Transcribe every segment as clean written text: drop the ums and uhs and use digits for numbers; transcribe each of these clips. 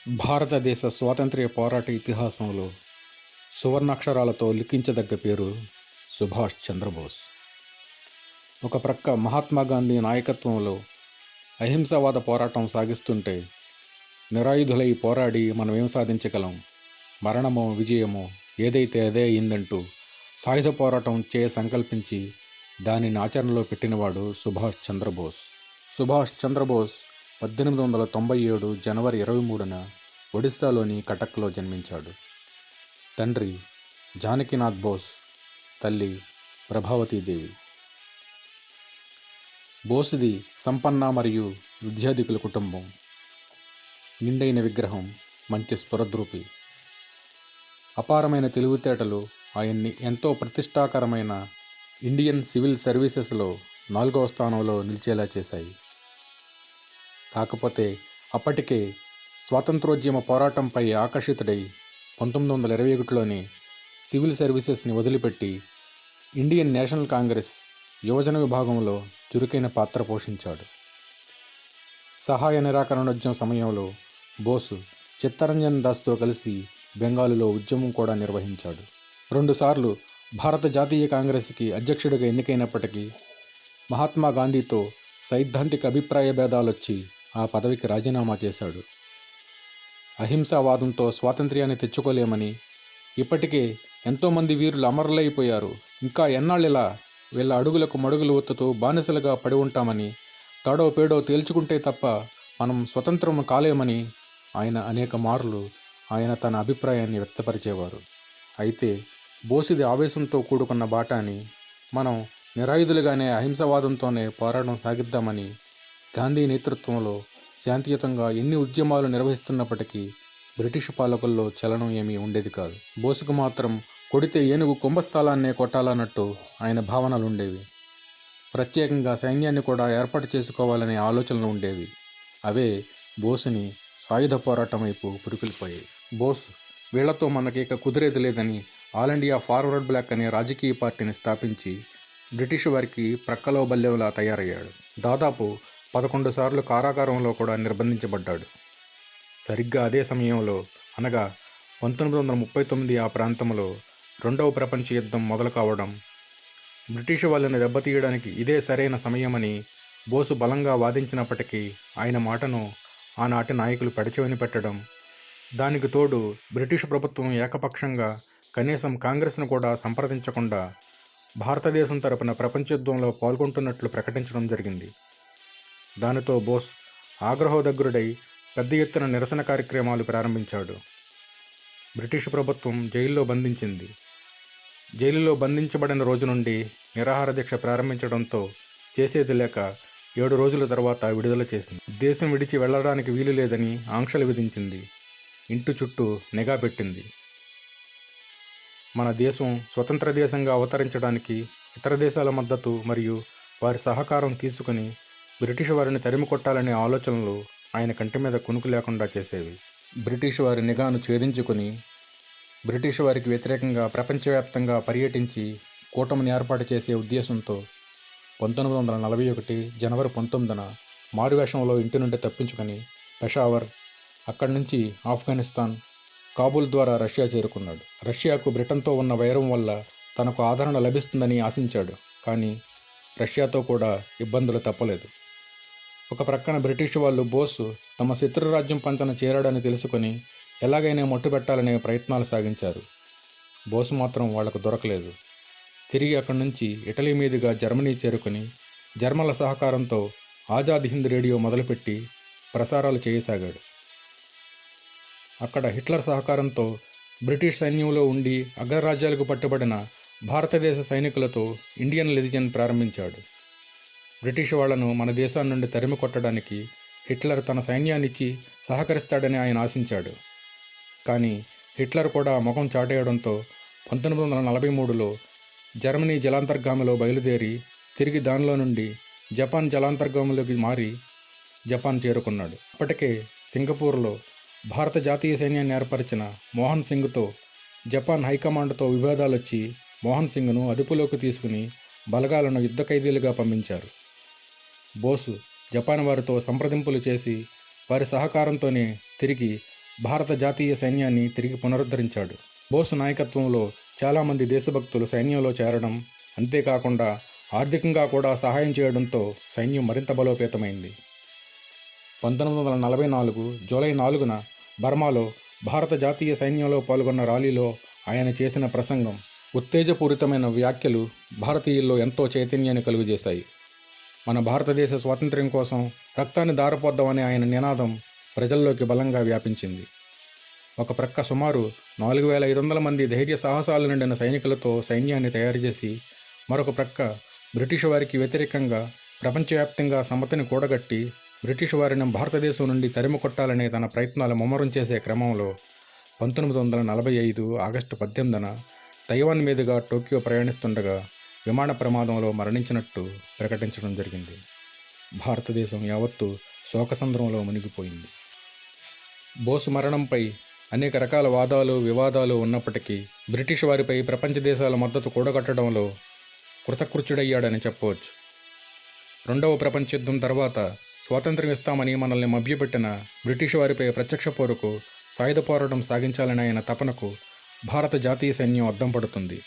భారతదేశ స్వాతంత్ర్య పోరాట ఇతిహాసంలో సువర్ణాక్షరాలతో లిఖించదగ్గ పేరు సుభాష్ చంద్రబోస్. ఒక ప్రక్క మహాత్మా గాంధీ నాయకత్వంలో అహింసావాద పోరాటం సాగిస్తుంటే, నిరాయుధులై పోరాడి మనమేం సాధించగలం, మరణమో విజయమో ఏదైతే అదే అయిందంటూ సాయుధ పోరాటం సంకల్పించి దానిని ఆచరణలో పెట్టినవాడు సుభాష్ చంద్రబోస్. సుభాష్ చంద్రబోస్ 1897 జనవరి 23న ఒడిస్సాలోని కటక్లో జన్మించాడు. తండ్రి జానకీనాథ్ బోస్, తల్లి ప్రభావతీదేవి. బోసుది సంపన్న మరియు విద్యాధికుల కుటుంబం. నిండైన విగ్రహం, మంచి స్ఫురద్రూపి. అపారమైన తెలివితేటలు ఆయన్ని ఎంతో ప్రతిష్టాకరమైన ఇండియన్ సివిల్ సర్వీసెస్లో 4వ స్థానంలో నిలిచేలా చేశాయి. కాకపోతే అప్పటికే స్వాతంత్రోద్యమ పోరాటంపై ఆకర్షితుడై 1921లోనే సివిల్ సర్వీసెస్ని వదిలిపెట్టి ఇండియన్ నేషనల్ కాంగ్రెస్ యువజన విభాగంలో చురుకైన పాత్ర పోషించాడు. సహాయ నిరాకరణోద్యమ సమయంలో బోసు చిత్తరంజన్ దాస్తో కలిసి బెంగాలులో ఉద్యమం కూడా నిర్వహించాడు. 2 సార్లు భారత జాతీయ కాంగ్రెస్కి అధ్యక్షుడిగా ఎన్నికైనప్పటికీ మహాత్మా గాంధీతో సైద్ధాంతిక అభిప్రాయ భేదాలొచ్చి ఆ పదవికి రాజీనామా చేశాడు. అహింసావాదంతో స్వాతంత్ర్యాన్ని తెచ్చుకోలేమని, ఇప్పటికే ఎంతోమంది వీరులు అమరులైపోయారు, ఇంకా ఎన్నాళ్ళిలా వీళ్ళ అడుగులకు మడుగులు ఒత్తుతూ బానిసలుగా పడి ఉంటామని, తాడో పేడో తేల్చుకుంటే తప్ప మనం స్వతంత్రం కాలేమని ఆయన అనేక మార్లు తన అభిప్రాయాన్ని వ్యక్తపరిచేవారు. అయితే బోసిది ఆవేశంతో కూడుకున్న బాట అని, మనం నిరాయుధులుగానే అహింసావాదంతోనే పోరాటం సాగిద్దామని గాంధీ నేతృత్వంలో శాంతియుతంగా ఎన్ని ఉద్యమాలు నిర్వహిస్తున్నప్పటికీ బ్రిటిష్ పాలకుల్లో చలనం ఏమీ ఉండేది కాదు. బోసుకు మాత్రం కొడితే ఏనుగు కుంభస్థలాన్నే కొట్టాలన్నట్టు ఆయన భావనలు ఉండేవి. ప్రత్యేకంగా సైన్యాన్ని కూడా ఏర్పాటు చేసుకోవాలనే ఆలోచనలు ఉండేవి. అవే బోసుని సాయుధ పోరాటం వైపు పురికిలిపోయాయి. బోస్ వీళ్లతో మనకిక కుదిరేది లేదని ఆల్ ఇండియా ఫార్వర్డ్ బ్లాక్ అనే రాజకీయ పార్టీని స్థాపించి బ్రిటిష్ వారికి ప్రక్కలో బల్లెంలా తయారయ్యాడు. దాదాపు 11 సార్లు కారాగారంలో కూడా నిర్బంధించబడ్డాడు. సరిగ్గా అదే సమయంలో, అనగా 1939 ఆ ప్రాంతంలో 2వ ప్రపంచ యుద్ధం మొదలు కావడం, బ్రిటిష్ వాళ్ళని దెబ్బతీయడానికి ఇదే సరైన సమయమని బోసు బలంగా వాదించినప్పటికీ ఆయన మాటను ఆనాటి నాయకులు పెడచెవిని పెట్టడం, దానికి తోడు బ్రిటిష్ ప్రభుత్వం ఏకపక్షంగా కనీసం కాంగ్రెస్ను కూడా సంప్రదించకుండా భారతదేశం తరపున ప్రపంచ యుద్ధంలో పాల్గొంటున్నట్లు ప్రకటించడం జరిగింది. దానితో బోస్ ఆగ్రహోదగ్రుడై పెద్ద ఎత్తున నిరసన కార్యక్రమాలు ప్రారంభించాడు. బ్రిటిష్ ప్రభుత్వం జైల్లో బంధించింది. జైలులో బంధించబడిన రోజు నుండి నిరాహార దీక్ష ప్రారంభించడంతో చేసేది లేక 7 రోజుల తర్వాత విడుదల చేసింది. దేశం విడిచి వెళ్లడానికి వీలు లేదని ఆంక్షలు విధించింది. ఇంటి చుట్టూ నిఘా పెట్టింది. మన దేశం స్వతంత్ర దేశంగా అవతరించడానికి ఇతర దేశాల మద్దతు మరియు వారి సహకారం తీసుకుని బ్రిటిష్ వారిని తరిమి కొట్టాలనే ఆలోచనలు ఆయన కంటి మీద కునుకు లేకుండా చేసేవి. బ్రిటిష్ వారి నిఘాను ఛేదించుకుని బ్రిటిష్ వారికి వ్యతిరేకంగా ప్రపంచవ్యాప్తంగా పర్యటించి కూటమిని ఏర్పాటు చేసే ఉద్దేశంతో 1941 జనవరి 19న మారువేషంలో ఇంటి నుండి తప్పించుకొని పెషావర్, అక్కడి నుంచి ఆఫ్ఘనిస్తాన్, కాబూల్ ద్వారా రష్యా చేరుకున్నాడు. రష్యాకు బ్రిటన్తో ఉన్న వైరం వల్ల తనకు ఆదరణ లభిస్తుందని ఆశించాడు. కానీ రష్యాతో కూడా ఇబ్బందులు తప్పలేదు. ఒక ప్రక్కన బ్రిటిష్ వాళ్ళు బోసు తమ శత్రురాజ్యం పంచన చేరాడని తెలుసుకొని ఎలాగైనా మట్టుబెట్టాలనే ప్రయత్నాలు సాగించారు. బోసు మాత్రం వాళ్లకు దొరకలేదు. తిరిగి అక్కడి నుంచి ఇటలీ మీదుగా జర్మనీ చేరుకుని జర్మన్ల సహకారంతో ఆజాద్ హింద్ రేడియో మొదలుపెట్టి ప్రసారాలు చేయసాగాడు. అక్కడ హిట్లర్ సహకారంతో బ్రిటిష్ సైన్యంలో ఉండి అగ్రరాజ్యాలకు పట్టుబడిన భారతదేశ సైనికులతో ఇండియన్ లెజియన్ ప్రారంభించాడు. బ్రిటిష్ వాళ్లను మన దేశం నుండి తరిమి కొట్టడానికి హిట్లర్ తన సైన్యాన్నిచ్చి సహకరిస్తాడని ఆయన ఆశించాడు. కానీ హిట్లర్ కూడా ముఖం చాటేయడంతో 1943లో జర్మనీ జలాంతర్గామిలో బయలుదేరి తిరిగి దానిలో నుండి జపాన్ జలాంతర్గామిలోకి మారి జపాన్ చేరుకున్నాడు. అప్పటికే సింగపూర్లో భారత జాతీయ సైన్యాన్ని ఏర్పరిచిన మోహన్ సింగ్తో జపాన్ హైకమాండ్తో విభేదాలొచ్చి మోహన్ సింగ్ను అదుపులోకి తీసుకుని బలగాలను యుద్ధ ఖైదీలుగా పంపించారు. బోసు జపాన్ వారితో సంప్రదింపులు చేసి వారి సహకారంతోనే తిరిగి భారత జాతీయ సైన్యాన్ని తిరిగి పునరుద్ధరించాడు. బోసు నాయకత్వంలో చాలామంది దేశభక్తులు సైన్యంలో చేరడం, అంతేకాకుండా ఆర్థికంగా కూడా సహాయం చేయడంతో సైన్యం మరింత బలోపేతమైంది. 1944 జూలై 4న బర్మాలో భారత జాతీయ సైన్యంలో పాల్గొన్న ర్యాలీలో ఆయన చేసిన ప్రసంగం, ఉత్తేజపూరితమైన వ్యాఖ్యలు భారతీయుల్లో ఎంతో చైతన్యాన్ని కలుగజేశాయి. మన భారతదేశ స్వాతంత్ర్యం కోసం రక్తాన్ని దారపోద్దామనే ఆయన నినాదం ప్రజల్లోకి బలంగా వ్యాపించింది. ఒక ప్రక్క సుమారు 4500 మంది ధైర్య సాహసాలు నిండిన సైనికులతో సైన్యాన్ని తయారు చేసి, మరొక ప్రక్క బ్రిటిష్ వారికి వ్యతిరేకంగా ప్రపంచవ్యాప్తంగా సమతని కూడగట్టి బ్రిటిష్ వారిని భారతదేశం నుండి తరిమి కొట్టాలనే తన ప్రయత్నాలు ముమ్మరం చేసే క్రమంలో 1945 ఆగస్టు 18న తైవాన్ మీదుగా టోక్యో ప్రయాణిస్తుండగా విమాన ప్రమాదంలో మరణించినట్టు ప్రకటించడం జరిగింది. భారతదేశం యావత్తు శోకసంద్రంలో మునిగిపోయింది. బోసు మరణంపై అనేక రకాల వాదాలు వివాదాలు ఉన్నప్పటికీ బ్రిటిష్ వారిపై ప్రపంచ దేశాల మద్దతు కూడగట్టడంలో కృతకృత్యుడయ్యాడని చెప్పవచ్చు. రెండవ ప్రపంచ యుద్ధం తర్వాత స్వాతంత్ర్యం ఇస్తామని మనల్ని మభ్యపెట్టిన బ్రిటిష్ వారిపై ప్రత్యక్ష పోరుకు సాయుధ పోరాటం సాగించాలని ఆయన తపనకు భారత జాతీయ సైన్యం అద్దం పడుతుంది.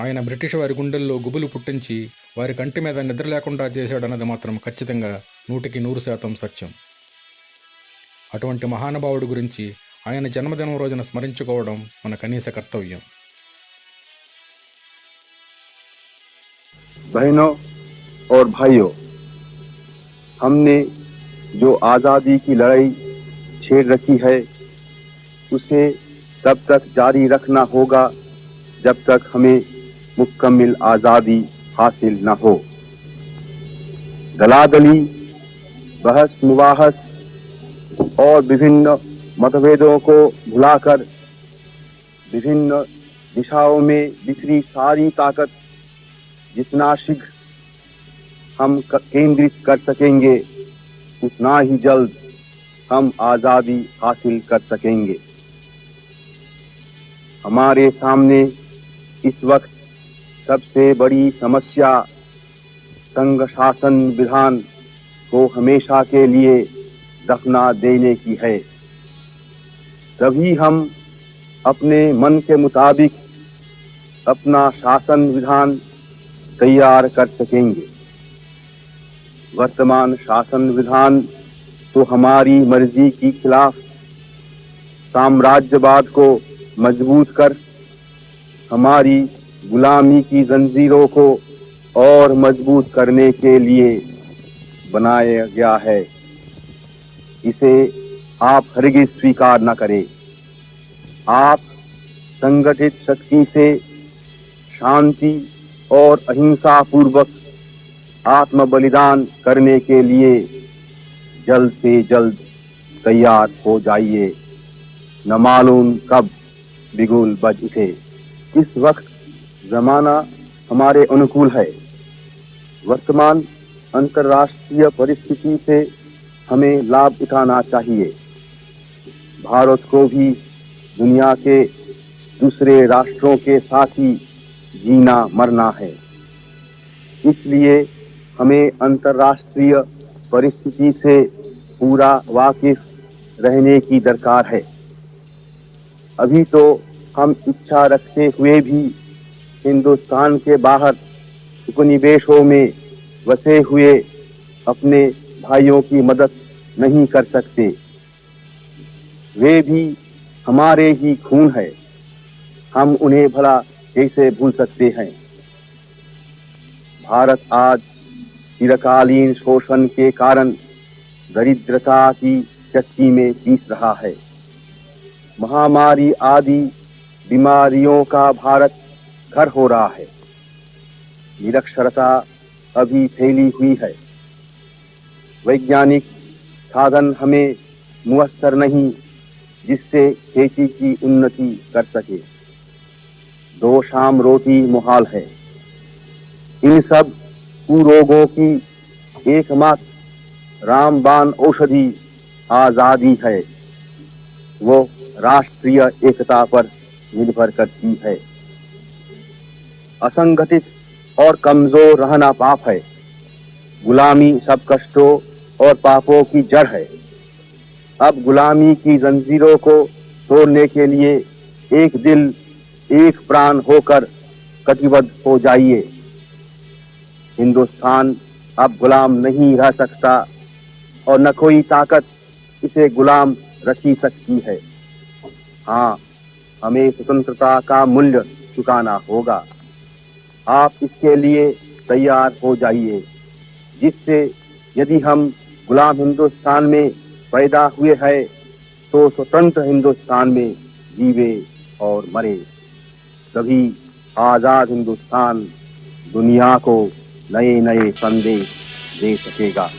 ఆయన బ్రిటిష్ వారి గుండెల్లో గుబులు పుట్టించి వారి కంటి మీద నిద్ర లేకుండా చేశాడన్నది మాత్రం ఖచ్చితంగా 100% సత్యం. అటువంటి మహానుభావుడి గురించి ఆయన జన్మదినం రోజున స్మరించుకోవడం మన కనీస కర్తవ్యం. बहनों और भाइयों, हमने जो आज़ादी की लड़ाई छेड़ रखी है उसे तब तक जारी रखना होगा जब तक हमें मुकम्मल आज़ादी हासिल न हो। दलादली, बहस मुबाहस और विभिन्न मतभेदों को भुलाकर विभिन्न दिशाओं में बिखरी सारी ताकत जितना शीघ्र हम केंद्रित कर सकेंगे उतना ही जल्द हम आज़ादी हासिल कर सकेंगे। हमारे सामने इस वक्त सबसे बड़ी समस्या संघ शासन विधान को हमेशा के लिए दफना देने की है। तभी हम अपने मन के मुताबिक अपना शासन विधान तैयार कर सकेंगे। वर्तमान शासन विधान तो हमारी मर्जी के खिलाफ साम्राज्यवाद को मजबूत कर हमारी गुलामी की जंजीरों को और मजबूत करने के लिए बनाया गया है। इसे आप हरगिज़ स्वीकार न करें। आप संगठित शक्ति से शांति और अहिंसा पूर्वक आत्म बलिदान करने के लिए जल्द से जल्द तैयार हो जाइए। न मालूम कब बिगुल बज उठे। इस वक्त जमाना हमारे अनुकूल है। वर्तमान अंतर्राष्ट्रीय परिस्थिति से हमें लाभ उठाना चाहिए। भारत को भी दुनिया के दूसरे राष्ट्रों के साथ ही जीना मरना है। इसलिए हमें अंतर्राष्ट्रीय परिस्थिति से पूरा वाकिफ रहने की दरकार है। अभी तो हम इच्छा रखते हुए भी हिंदुस्तान के बाहर उपनिवेशों में बसे हुए अपने भाइयों की मदद नहीं कर सकते। वे भी हमारे ही खून है, हम उन्हें भला कैसे भूल सकते हैं। भारत आज चिरकालीन शोषण के कारण दरिद्रता की चक्की में पीस रहा है। महामारी आदि बीमारियों का भारत घर हो रहा है। निरक्षरता अभी फैली हुई है। वैज्ञानिक साधन हमें मुयस्सर नहीं जिससे खेती की उन्नति कर सके। 2 शाम रोटी मुहाल है। इन सब कुरोगों की एकमात्र रामबाण औषधि आज़ादी है। वो राष्ट्रीय एकता पर निर्भर करती है। असंगठित और कमजोर रहना पाप है। गुलामी सब कष्टों और पापों की जड़ है। अब गुलामी की जंजीरों को तोड़ने के लिए एक दिल एक प्राण होकर कटिबद्ध हो जाइए। हिंदुस्तान अब गुलाम नहीं रह सकता और न कोई ताकत इसे गुलाम रची सकती है। हाँ, हमें स्वतंत्रता का मूल्य चुकाना होगा। आप इसके लिए तैयार हो जाइए, जिससे यदि हम गुलाम हिंदुस्तान में पैदा हुए हैं तो स्वतंत्र हिंदुस्तान में जीवे और मरे। तभी आजाद हिंदुस्तान दुनिया को नए नए संदेश दे सकेगा।